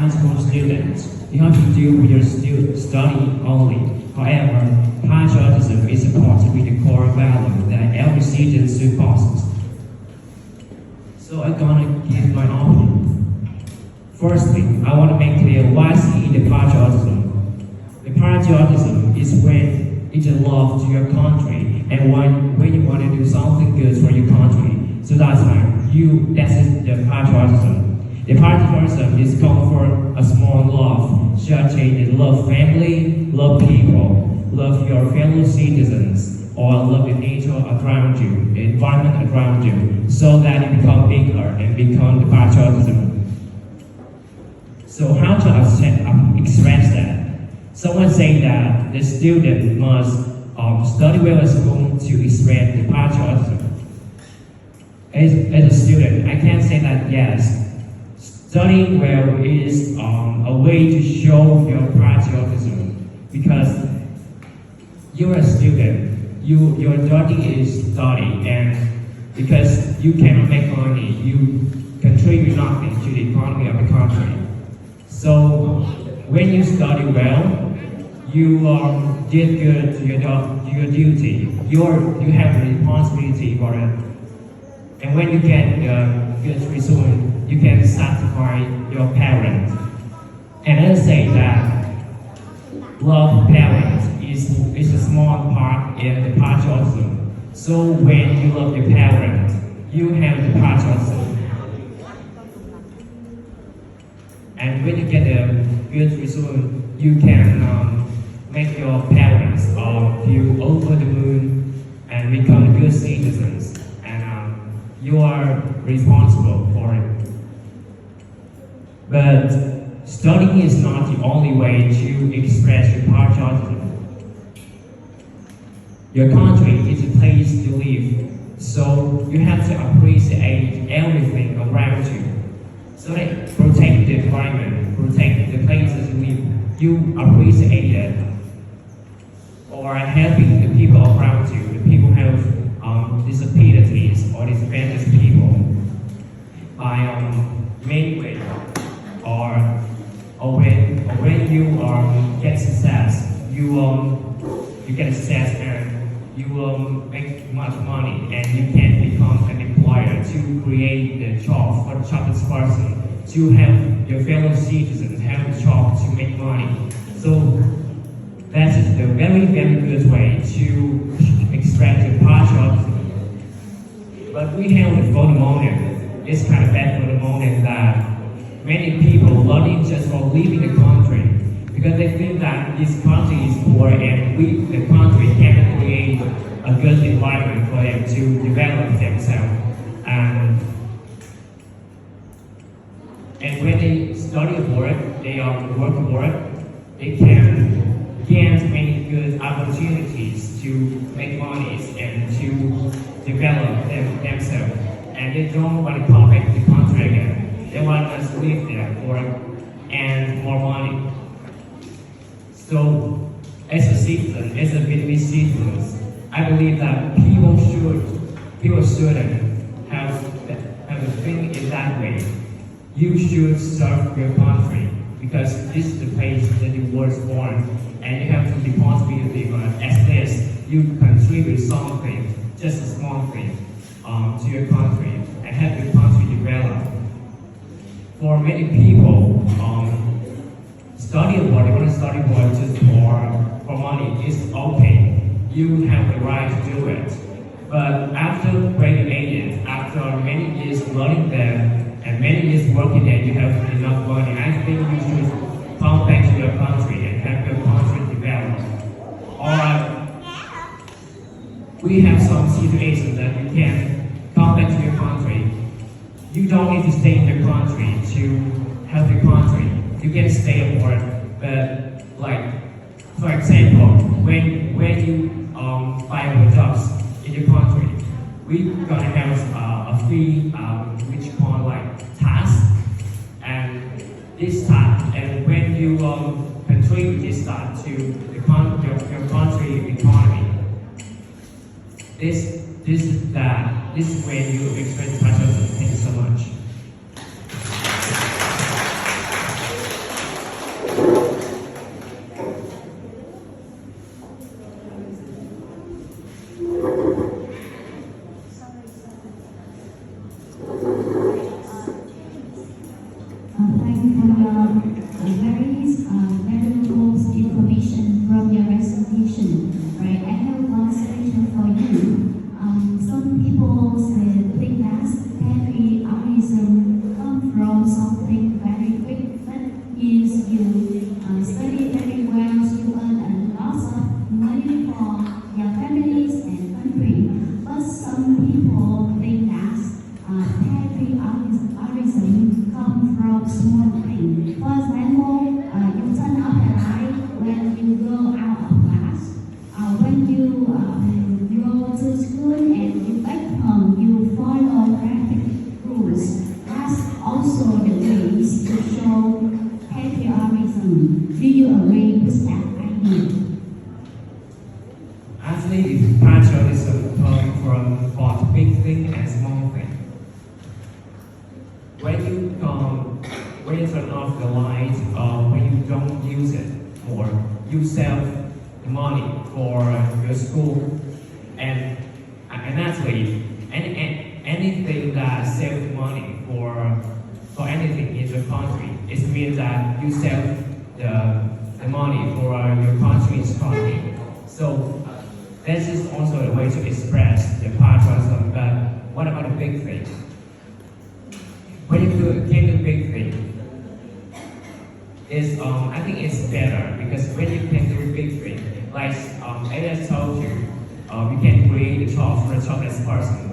high school student, you have to do with your study only. However, patriotism is supposed to be the core value that every citizen should possess. So I'm gonna give my opinion. Firstly, I want to make clear why I see in the patriotism. The patriotism is when it's a love to your country and when you want to do something good for your country. So that's is the patriotism. The patriotism is come from a small love, such as love family, love people, love your fellow citizens, or love the nature around you, the environment around you, so that it become bigger and become the patriotism. So how to express that? Someone say that the student must study well at school to express the patriotism. As a student, I can say that yes, studying well is a way to show your patriotism because you're a student. Your duty is study, and because you cannot make money, you contribute nothing to the economy of the country. So when you study well, you did good to your duty. You have a responsibility for it. And when you get good result, you can satisfy your parents. And I say that love parents is a small part in the patriotism. So when you love your parents, you have the patriotism. And when you get a good result, you can make your parents feel over the moon and become good citizens. And you are responsible for it. But studying is not the only way to express your patriotism. Your country is a place to live, so you have to appreciate everything around you. So that protect the environment, protect the places you live. You appreciate it. Or helping the people around you, the people who have disabilities or disadvantaged people by many ways. Or when you get success, you get success and you will make much money and you can become an employer to create the job for the jobless person, to help your fellow citizens have a job to make money. So that is a very, very good way to express your patriotism. But we have it for the moment. It's kind of bad for the moment that many people learning just for leaving the country because they think that this country is poor and the country cannot create a good environment for them to develop themselves. And when they study abroad, they work abroad, they can gain many good opportunities to make money and to develop themselves. And they don't want to come back to the country again. They want us to live there for and more money. So, as a citizen, as a Vietnamese citizen, I believe that people shouldn't have a thing in that way. You should serve your country because this is the place that you were born, and you have the responsibility. But at least you contribute something, just a small thing, to your country and help your country develop. For many people, study abroad, they want to study abroad just for money. It's okay. You have the right to do it. But after graduating, after many years learning there, and many years working there, you have enough money. I think you should come back to your country and help your country develop. Or we have some situations that you can come back to your country. You don't need to stay in your country to help your country. You can stay abroad, but like, for example, when you find your jobs in your country, we're gonna have a fee which called like tax, and this tax, and when you contribute this tax to your country economy, this is when you express patriotism. Thank you so much. thank for your very valuable information from your presentation. Right, I have one question for you. Some people think that patriotism comes from something very quick. That is, you study very well, you earn a lot of money for your families and country. But some people think that patriotism comes from small things. For example, you turn up at night when you go out of class, when you go to school and you back home, you follow traffic rules. That's also the ways to show patriotism. Do you agree with that idea? Actually, patriotism comes from both big thing and small thing. When you turn off the light, when you don't use it, or you save the money for your school, and actually anything that saves money for anything in the country, it means that you save the money for your country's economy. So this is also a way to express the patriotism. But what about the big thing? When you can do big thing, I think it's better because when you can do big thing, like as I told you, you can create a job for a jobless person,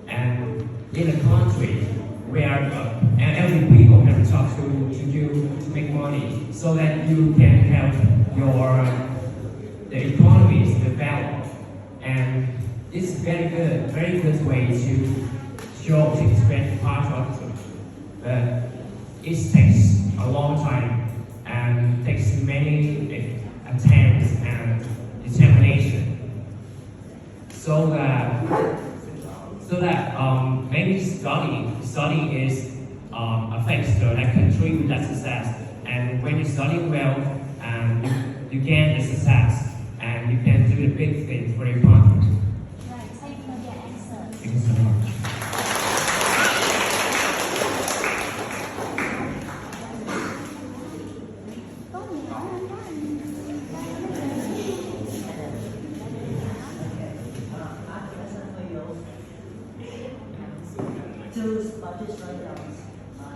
and in a country where every people have a job to make money, so that you can help the economy to develop, and it's very good way to express patriotism. But it takes a long time and takes many attempts and determination. So that maybe studying is affects the contribute that success. And when you study well, you gain the success, and you can do the big things for your country. Right, thank you for your answer. Thank you so much.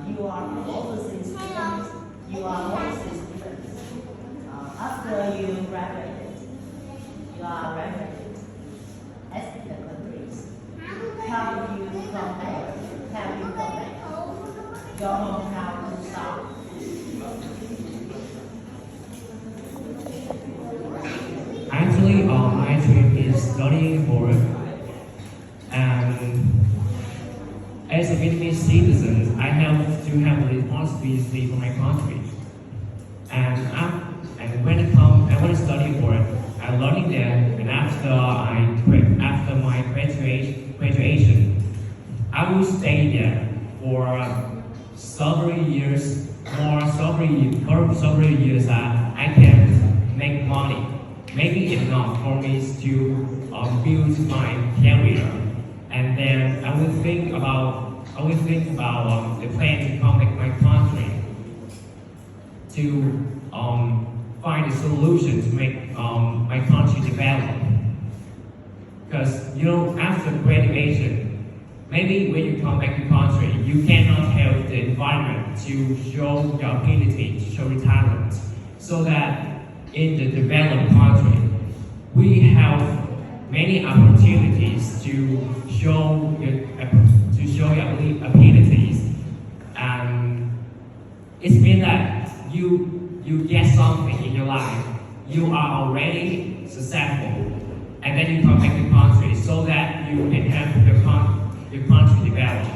You are overseas students. You are overseas students. After you graduated, you are graduated as the countries. How you come back? Your hometown to start. Actually, my dream is studying abroad, and as a Vietnamese citizen, I have to have a responsibility for my country. And when I study abroad, I'm learning there, and after my graduation, I will stay there for several years, several years that I can make money. Maybe enough for me to build my career, and then I will think about the plan to come back to my country to find a solution to make my country develop. Because after graduation, maybe when you come back to country, you cannot help the environment to show your ability, to show your talent, so that in the developed country, we have many opportunities to show your abilities, and it means that you get something in your life, you are already successful, and then you come back to country so that you can help your country develop.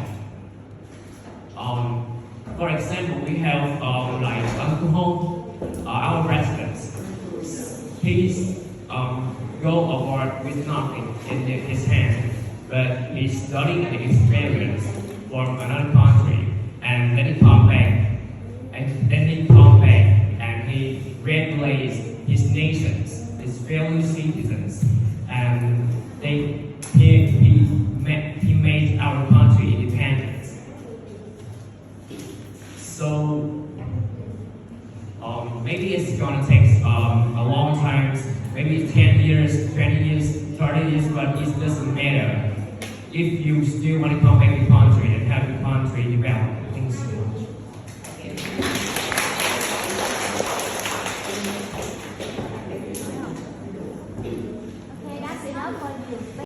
For example, we have like Uncle Hong, our president. He's go abroad with nothing in his hand, but he's studying an experience from another country, and then he come back, and he regulates his nations, his fellow citizens, and he made our country independent. So but it doesn't matter. If you still want to come back to the country and help the country develop, things